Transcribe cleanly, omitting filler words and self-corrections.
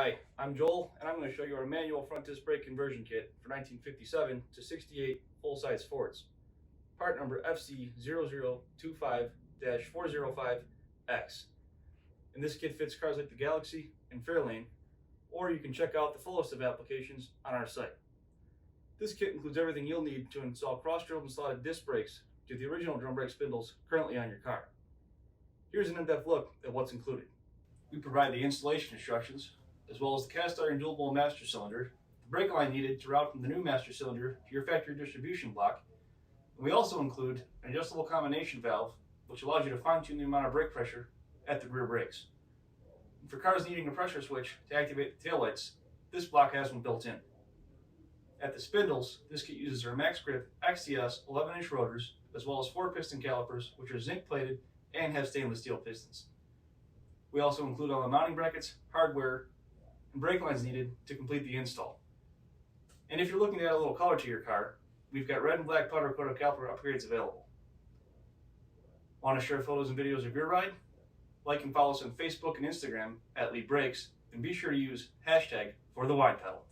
Hi, I'm Joel, and I'm going to show you our manual front disc brake conversion kit for 1957 to 68 full-size Fords. Part number FC0025-405X. And this kit fits cars like the Galaxy and Fairlane, or you can check out the full list of applications on our site. This kit includes everything you'll need to install cross-drilled and slotted disc brakes to the original drum brake spindles currently on your car. Here's an in-depth look at what's included. We provide the installation instructions, as well as the cast iron dual bowl master cylinder, the brake line needed to route from the new master cylinder to your factory distribution block, and we also include an adjustable combination valve, which allows you to fine-tune the amount of brake pressure at the rear brakes. And for cars needing a pressure switch to activate the taillights, this block has one built in. At the spindles, this kit uses our Max Grip XTS 11-inch rotors, as well as 4 piston calipers, which are zinc-plated and have stainless steel pistons. We also include all the mounting brackets, hardware, and brake lines needed to complete the install. And if you're looking to add a little color to your car, we've got red and black powder coated caliper upgrades available. Want to share photos and videos of your ride? Like and follow us on Facebook and Instagram at Lead Brakes, and be sure to use #ForTheWidePedal.